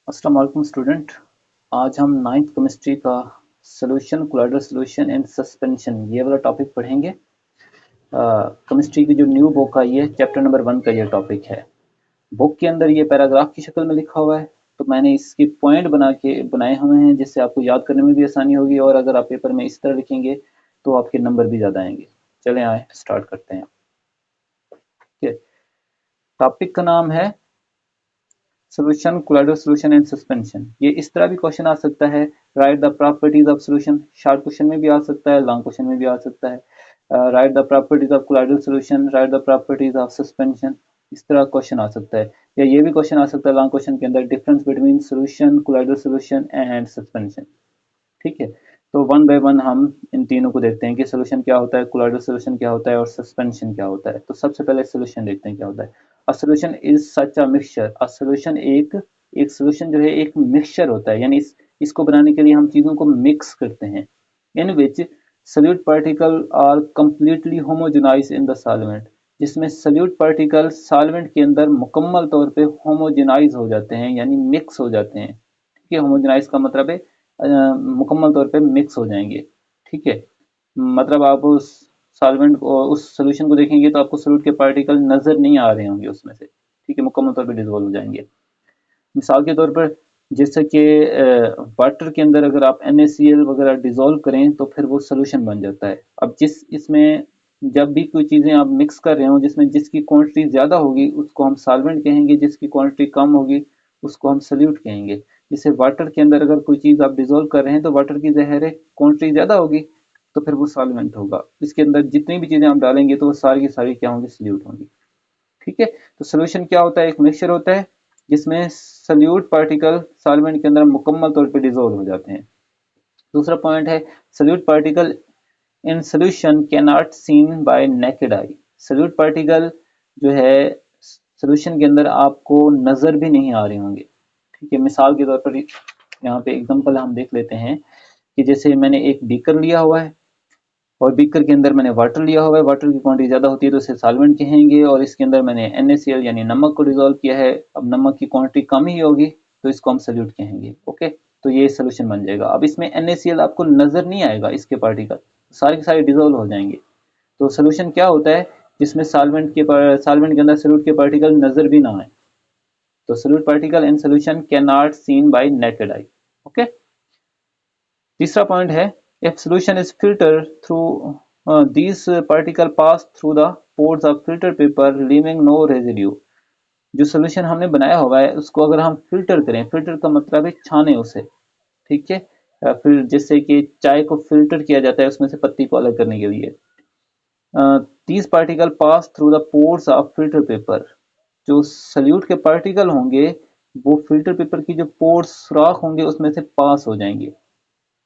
अस्सलाम वालेकुम स्टूडेंट। आज हम नाइन्थ केमिस्ट्री का solution colloidal solution and suspension ये वाला टॉपिक पढ़ेंगे। केमिस्ट्री की जो न्यू बुक आई है चैप्टर नंबर 1 का ये टॉपिक है। बुक के अंदर ये पैराग्राफ की शक्ल में लिखा हुआ है, तो मैंने इसके पॉइंट बनाए हुए हैं जिससे आपको याद करने में भी आसानी होगी, और अगर आप पेपर में इस तरह लिखेंगे तो आपके नंबर भी ज़्यादा आएंगे। चलें आए स्टार्ट करते हैं। ठीक है, टॉपिक का नाम है solution colloidal solution and suspension. ये इस तरह भी क्वेश्चन आ सकता है, right the properties of solution. Short question में भी आ सकता है, लॉन्ग क्वेश्चन में भी आ सकता है। Right the properties of colloidal solution, right the properties of suspension. इस तरह क्वेश्चन आ सकता है, या ये भी क्वेश्चन आ सकता है लॉन्ग क्वेश्चन के अंदर, difference between solution colloidal solution and suspension. ठीक है, तो वन बाय वन हम इन तीनों को देखते हैं कि सोल्यूशन क्या होता है, कोलाइडल सोल्यूशन क्या होता है और सस्पेंशन क्या होता है। तो सबसे पहले सोल्यूशन देखते हैं क्या होता है। अ solution is such a mixture. A solution एक एक सोल्यूशन जो है एक मिक्सचर होता है, यानी इसको बनाने के लिए हम चीजों को मिक्स करते हैं। In which solute particle are completely homogenize in the solvent, जिसमें सल्यूट पार्टिकल सॉल्वेंट के अंदर मुकम्मल तौर पे होमोजेनाइज हो जाते हैं, यानी मिक्स हो जाते हैं। ठीक है, होमोजेनाइज का मतलब है मुकम्मल तौर पे मिक्स हो जाएंगे। ठीक है, मतलब आप उस सॉल्वेंट को, उस सोल्यूशन को देखेंगे तो आपको सॉल्यूट के पार्टिकल नजर नहीं आ रहे होंगे उसमें से। ठीक है, मुकम्मल तौर पे डिसॉल्व हो जाएंगे। मिसाल के तौर पर जैसे कि वाटर के अंदर अगर आप NaCl वगैरह डिसॉल्व करें तो फिर वो सोल्यूशन बन जाता है। अब इसमें जब भी कोई चीज़ें आप मिक्स कर रहे हो जिसमें जिसकी क्वांटिटी ज़्यादा होगी उसको हम सॉल्वेंट कहेंगे, जिसकी क्वांटिटी कम होगी उसको हम सल्यूट कहेंगे। जैसे वाटर के अंदर अगर कोई चीज़ आप डिसॉल्व कर रहे हैं तो वाटर की ज़ाहिर है क्वांटिटी ज़्यादा होगी, तो फिर वो सॉल्वेंट होगा। इसके अंदर जितनी भी चीज़ें आप डालेंगे तो वो सारी की सारी क्या होंगी, सल्यूट होंगी। ठीक है, तो सोल्यूशन क्या होता है, एक मिक्सचर होता है जिसमें सल्यूट पार्टिकल सॉल्वेंट के अंदर मुकम्मल तौर पे डिसॉल्व हो जाते हैं। दूसरा पॉइंट है solute particle in solution can not seen by naked eye. Solute particle जो है सोल्यूशन के अंदर आपको नजर भी नहीं आ रहे होंगे। ठीक है, मिसाल के तौर पर यहाँ पे एग्जांपल हम देख लेते हैं कि जैसे मैंने एक बीकर लिया हुआ है और बीकर के अंदर मैंने वाटर लिया हुआ है। वाटर की क्वांटिटी ज़्यादा होती है तो इसे सॉल्वेंट कहेंगे, और इसके अंदर मैंने NaCl यानी नमक को डिसॉल्व किया है। अब नमक की क्वांटिटी कम ही होगी तो इसको हम सल्यूट कहेंगे। ओके, तो ये सोल्यूशन बन जाएगा। अब इसमें NaCl आपको नजर नहीं आएगा, इसके पार्टिकल सारे के सारे डिसॉल्व हो जाएंगे। तो सोल्यूशन क्या होता है जिसमें सॉल्वेंट के अंदर सल्यूट के पार्टिकल नजर भी ना आए। तो solute particle in solution can not seen by naked eye. Okay, तीसरा पॉइंट है if solution is filter through these particle pass through the pores of filter paper leaving no residue। जो solution हमने बनाया हुआ है उसको अगर हम फिल्टर करें, फिल्टर का मतलब है छाने उसे। ठीक है, फिर जैसे कि चाय को फिल्टर किया जाता है उसमें से पत्ती को अलग करने के लिए। these particle pass through the pores of filter paper। जो सल्यूट के पार्टिकल होंगे वो फिल्टर पेपर की जो पोर्स सुराख होंगे उसमें से पास हो जाएंगे।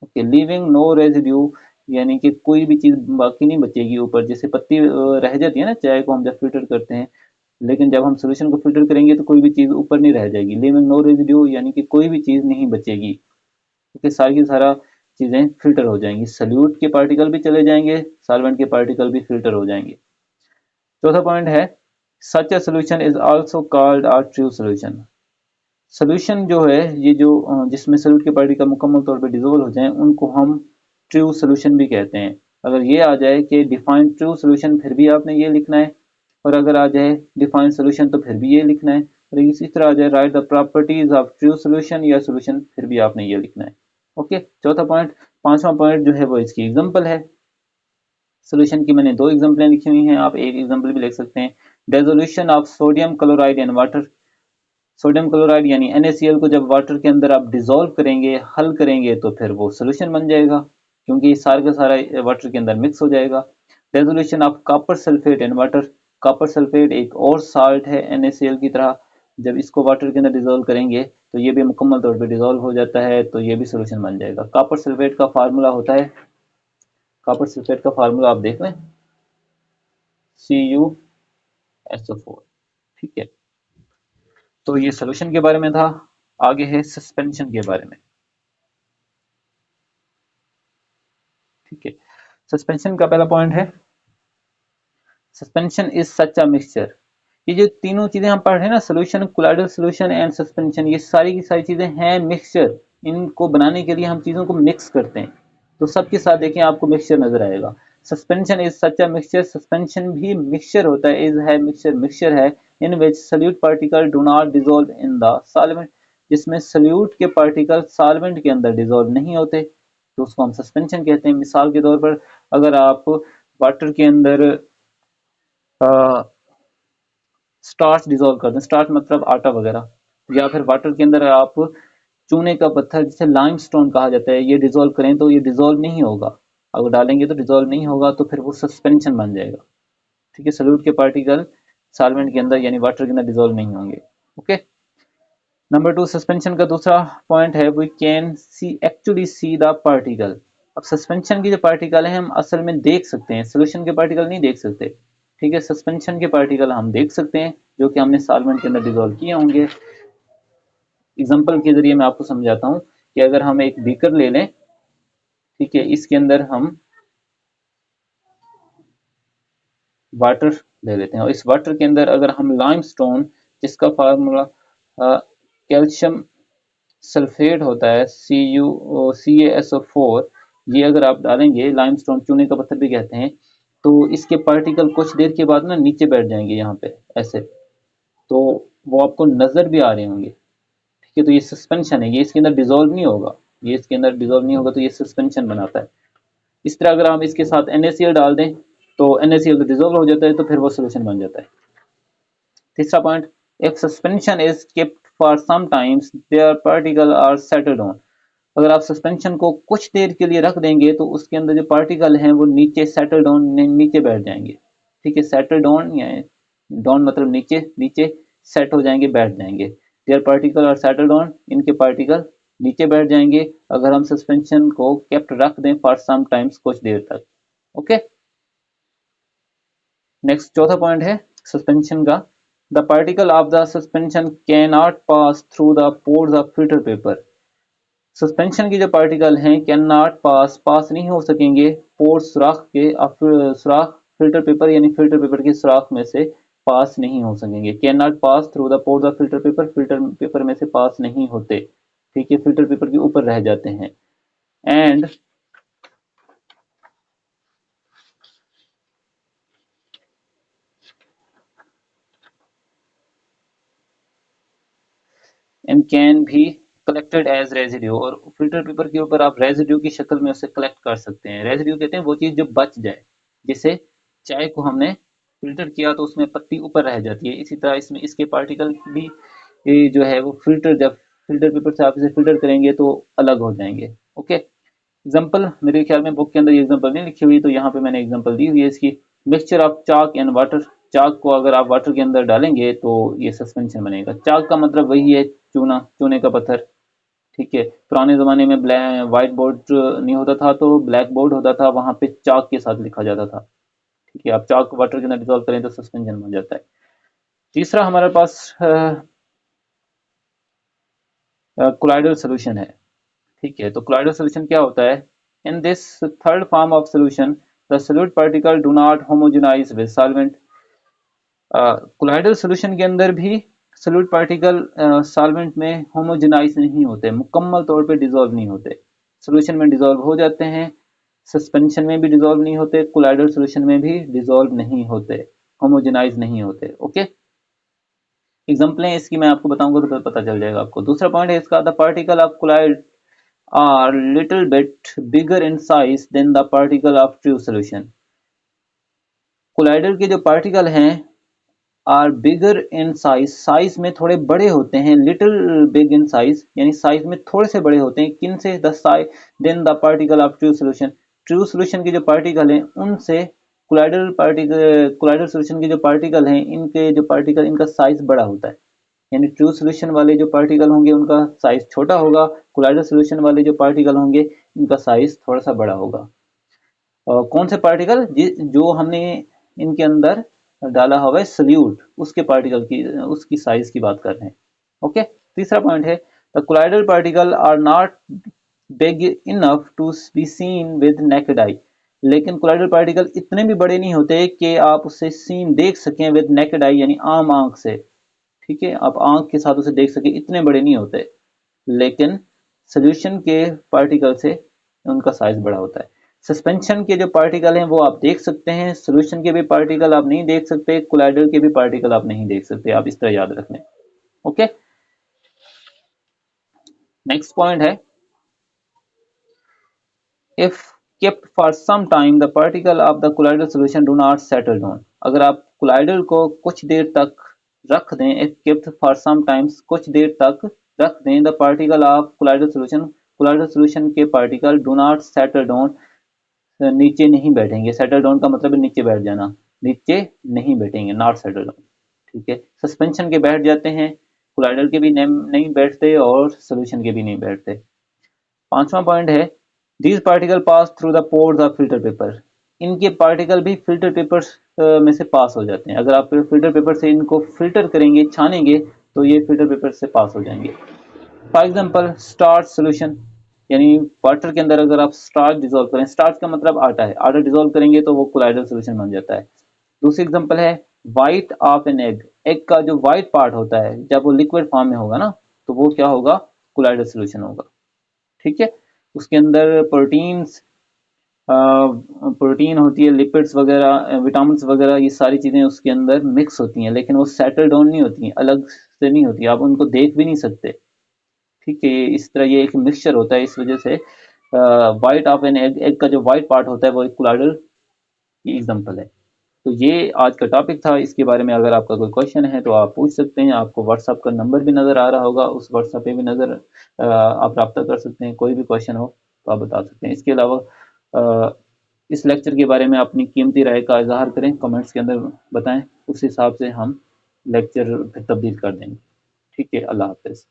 ओके, लीविंग नो रेजिड्यू, यानी कि कोई भी चीज बाकी नहीं बचेगी ऊपर। जैसे पत्ती रह जाती है ना चाय को हम जब फिल्टर करते हैं, लेकिन जब हम सोल्यूशन को फिल्टर करेंगे तो कोई भी चीज ऊपर नहीं रह जाएगी। लीविंग नो रेजिड्यू यानी कि कोई भी चीज नहीं बचेगी, क्योंकि सारी की सारा चीजें फिल्टर हो जाएंगी। सल्यूट के पार्टिकल भी चले जाएंगे, सॉल्वेंट के पार्टिकल भी फिल्टर हो जाएंगे। चौथा पॉइंट है such a solution is also called a true solution. Solution जो है ये जो जिसमें सॉल्यूट के पार्टिकल मुकम्मल तौर पे डिसॉल्व हो जाएं उनको हम ट्रू सोल्यूशन भी कहते हैं। अगर ये आ जाए कि डिफाइन ट्रू सोल्यूशन फिर भी आपने ये लिखना है, और अगर आ जाए डिफाइन सोल्यूशन तो फिर भी ये लिखना है, और इसी तरह आ जाए right the properties of true solution या सोल्यूशन फिर भी आपने ये लिखना है। ओके, चौथा पॉइंट। पांचवा पॉइंट जो है वो इसकी एग्जांपल है। सोल्यूशन की मैंने दो एग्जांपलें लिखी हुई हैं, आप एक एग्जांपल भी लिख सकते हैं। Dissolution of sodium chloride in water. Sodium chloride यानी NaCl को जब वाटर के अंदर आप डिसॉल्व करेंगे, हल करेंगे, तो फिर वो सोल्यूशन बन जाएगा, क्योंकि सारा का सारा वाटर के अंदर मिक्स हो जाएगा। Resolution of copper sulphate in water. Copper sulphate एक और साल्ट है NaCl की तरह, जब इसको वाटर के अंदर डिसॉल्व करेंगे तो ये भी मुकम्मल तौर पे डिसॉल्व हो जाता है, तो ये भी सोल्यूशन बन जाएगा। कॉपर सल्फेट का फार्मूला होता है, कॉपर सल्फेट का फार्मूला आप देख लें, CuSO4। ठीक है, तो ये सोल्यूशन के बारे में था। आगे है सस्पेंशन के बारे में। ठीक है, सस्पेंशन का पहला पॉइंट है suspension is such a mixture. ये जो तीनों चीजें हम पढ़ रहे हैं ना, solution, colloidal solution and suspension, ये सारी की सारी चीजें हैं मिक्सचर। इनको बनाने के लिए हम चीजों को मिक्स करते हैं, तो सबके साथ देखें आपको मिक्सचर नजर आएगा। Suspension is such a mixture, suspension भी मिक्सचर होता है, इज है मिक्सचर, मिक्सचर है in which solute particle do not dissolve in the solvent, जिसमें सॉल्यूट के पार्टिकल सॉल्वेंट के अंदर डिसॉल्व नहीं होते, तो उसको हम सस्पेंशन कहते हैं। मिसाल के तौर पर अगर आप वाटर के अंदर स्टार्च डिसॉल्व कर दें, स्टार्च मतलब आटा वगैरह, या फिर वाटर के अंदर आप चूने का पत्थर जिसे लाइमस्टोन कहा जाता है ये डिसॉल्व करें, तो ये डिसॉल्व नहीं होगा। अगर डालेंगे तो डिसॉल्व नहीं होगा, तो फिर वो सस्पेंशन बन जाएगा। ठीक है, सॉल्यूट के पार्टिकल सॉल्वेंट के अंदर यानी वाटर के अंदर डिसॉल्व नहीं होंगे। ओके, नंबर 2, सस्पेंशन का दूसरा पॉइंट है we can see actually see the particle. अब सस्पेंशन की जो पार्टिकल है हम असल में देख सकते हैं, सोल्यूशन के पार्टिकल नहीं देख सकते। ठीक है, सस्पेंशन के पार्टिकल हम देख सकते हैं जो कि हमने सॉल्वेंट के अंदर डिसॉल्व किए होंगे। एग्जांपल के जरिए मैं आपको समझाता हूं कि अगर हम एक बीकर ले लें, ठीक है, इसके अंदर हम वाटर ले लेते हैं और इस वाटर के अंदर अगर हम लाइमस्टोन, जिसका फार्मूला कैल्शियम सल्फेट होता है CuCaSO4, ये अगर आप डालेंगे, लाइमस्टोन चूने का पत्थर भी कहते हैं, तो इसके पार्टिकल कुछ देर के बाद ना नीचे बैठ जाएंगे यहाँ पे ऐसे, तो वो आपको नजर भी आ रहे होंगे। ठीक है, तो ये सस्पेंशन है, ये इसके अंदर डिसॉल्व नहीं होगा, ये इसके अंदर डिसॉल्व नहीं होगा, तो ये सस्पेंशन बनाता है। इस तरह अगर हम इसके साथ NaCl डाल दें तो NaCl तो डिसॉल्व हो जाता है, तो फिर वो सोल्यूशन बन जाता है। तीसरा point, if suspension is kept for some times their particle are settled on। अगर आप सस्पेंशन को कुछ देर के लिए रख देंगे तो उसके अंदर जो पार्टिकल हैं वो नीचे सेटल डाउन, नीचे बैठ जाएंगे। ठीक है, सेटल डाउन या डाउन मतलब नीचे, नीचे सेट हो जाएंगे, बैठ जाएंगे। Their particle are settle down, इनके पार्टिकल नीचे बैठ जाएंगे अगर हम सस्पेंशन को केप्ट रख दें फॉर सम टाइम्स, कुछ देर तक। ओके, नेक्स्ट चौथा पॉइंट है सस्पेंशन का, the particle of the suspension can not pass through the pores of filter paper. Suspension के जो पार्टिकल हैं कैन नॉट पास, पास नहीं हो सकेंगे पोर्स, सुराख के, सुराख फिल्टर पेपर यानी फिल्टर पेपर के सुराख में से पास नहीं हो सकेंगे। Can not pass through the pores of filter paper, filter paper में से पास नहीं होते। ठीक है, फिल्टर पेपर के ऊपर रह जाते हैं। एंड कैन भी कलेक्टेड एज रेजिड्यू, और फिल्टर पेपर के ऊपर आप रेजिड्यू की शक्ल में उसे कलेक्ट कर सकते हैं। रेजिड्यू कहते हैं वो चीज जो बच जाए, जैसे चाय को हमने फिल्टर किया तो उसमें पत्ती ऊपर रह जाती है, इसी तरह इसमें इसके पार्टिकल भी जो है वो फिल्टर, जब फिल्टर पेपर से आप इसे फिल्टर करेंगे तो अलग हो जाएंगे। ओके, एग्जाम्पल मेरे ख्याल में बुक के अंदर ये एग्जाम्पल नहीं लिखी हुई, तो यहाँ पे मैंने एग्जाम्पल दी हुई है इसकी। Mixture of chalk and water, chalk को अगर आप वाटर के अंदर डालेंगे तो ये सस्पेंशन बनेगा। चाक का मतलब वही है चूना, चूने का पत्थर। ठीक है, पुराने ज़माने में ब्लैक व्हाइट बोर्ड नहीं होता था तो ब्लैक बोर्ड होता था, वहाँ पे चाक के साथ लिखा जाता था। ठीक है, आप चाक को वाटर के अंदर डिसॉल्व करें तो सस्पेंशन बन जाता है। तीसरा हमारे पास कोलाइडल सोल्यूशन है। ठीक है, तो कोलाइडल सोल्यूशन क्या होता है? In this third form of solution the solute particle do not homogenise with solvent. Colloidal solution के अंदर भी सोल्यूट पार्टिकल सॉल्वेंट में होमोजेनाइज नहीं होते, मुकम्मल तौर पे डिसॉल्व नहीं होते। सोल्यूशन में डिसॉल्व हो जाते हैं, सस्पेंशन में भी डिसॉल्व नहीं होते, कोलाइडल सोल्यूशन में भी डिसॉल्व नहीं होते, होमोजेनाइज नहीं होते। ओके, एग्जांपलें इसकी मैं आपको बताऊंगा तो पता चल जाएगा आपको। दूसरा पॉइंट है इसका, the particle of colloid are little bit bigger in size than the particle of true solution. Colloidal के जो पार्टिकल हैं are bigger in size, size में थोड़े बड़े होते हैं, लिटिल बिग इन साइज यानी साइज में थोड़े से बड़े होते हैं, किन से? The size than the particle of true solution, true solution के जो पार्टिकल हैं उनसे कोलाइडल पार्टिकल, कोलाइडल सोल्यूशन के जो पार्टिकल हैं इनके जो पार्टिकल, इनका साइज बड़ा होता है। यानी ट्रू सोल्यूशन वाले जो पार्टिकल होंगे उनका साइज छोटा होगा, कोलाइडल सोल्यूशन वाले जो पार्टिकल होंगे इनका साइज थोड़ा सा बड़ा होगा। कौन से पार्टिकल? जो हमने इनके अंदर डाला हुआ है सोल्यूट, उसके पार्टिकल की, उसकी साइज की बात कर रहे हैं। ओके, तीसरा पॉइंट है the colloidal particle are not big enough to be seen with naked eye. लेकिन कोलाइडल पार्टिकल इतने भी बड़े नहीं होते कि आप उसे सीन देख सकें विद नेकेड आई, यानी आम आंख से। ठीक है, आप आंख के साथ उसे देख सकें, इतने बड़े नहीं होते। लेकिन सोल्यूशन के पार्टिकल से उनका साइज बड़ा होता है। सस्पेंशन के जो पार्टिकल हैं वो आप देख सकते हैं, सोल्यूशन के भी पार्टिकल आप नहीं देख सकते, कोलाइडल के भी पार्टिकल आप नहीं देख सकते। आप इस तरह याद रख लें। ओके, नेक्स्ट पॉइंट है, if kept for some time the particle of the colloidal solution do not settle down। अगर आप कोलाइडल को कुछ देर तक रख दें, if kept for some times, कुछ देर तक रख दें, the particle of colloidal solution के particle do not settle down, नीचे नहीं बैठेंगे। सेटल डाउन का मतलब है नीचे बैठ जाना, नीचे नहीं बैठेंगे, नॉट सेटल डाउन। ठीक है, सस्पेंशन के बैठ जाते हैं, कोलाइडल के भी नहीं बैठते और सोल्यूशन के भी नहीं बैठते। पांचवा पॉइंट है, these particle pass through the pores of filter paper. इनके पार्टिकल भी फिल्टर पेपर में से पास हो जाते हैं। अगर आप फिल्टर पेपर से इनको फिल्टर करेंगे, छानेंगे, तो ये फिल्टर पेपर से पास हो जाएंगे। फॉर एग्जाम्पल स्टार्च सोल्यूशन, यानी वाटर के अंदर अगर आप स्टार्च डिजोल्व करें, स्टार्च का मतलब आटा है, आटा डिजोल्व करेंगे तो वो कोलाइडल सोल्यूशन बन जाता है। दूसरी एग्जांपल है white of an egg. Egg का जो वाइट पार्ट होता है, जब वो लिक्विड फॉर्म में होगा ना, तो वो क्या होगा, कोलाइडल सोल्यूशन होगा। ठीक है, उसके अंदर प्रोटीन होती है, लिपिड्स वगैरह, विटामिन वगैरह, ये सारी चीजें उसके अंदर मिक्स होती हैं, लेकिन वो सेटल डाउन नहीं होती हैं, अलग से नहीं होती, आप उनको देख भी नहीं सकते। ठीक है, इस तरह ये एक मिक्सचर होता है, इस वजह से white of an egg, egg का जो वाइट पार्ट होता है वो एक कोलाइडल की एग्जांपल है। तो ये आज का टॉपिक था। इसके बारे में अगर आपका कोई क्वेश्चन है तो आप पूछ सकते हैं। आपको व्हाट्सएप का नंबर भी नज़र आ रहा होगा, उस व्हाट्सएप पे भी आप रब्ता कर सकते हैं। कोई भी क्वेश्चन हो तो आप बता सकते हैं। इसके अलावा इस लेक्चर के बारे में अपनी कीमती राय का इजहार करें, कमेंट्स के अंदर बताएं, उस हिसाब से हम लेक्चर फिर तब्दील कर देंगे। ठीक है, अल्लाह हाफिज़।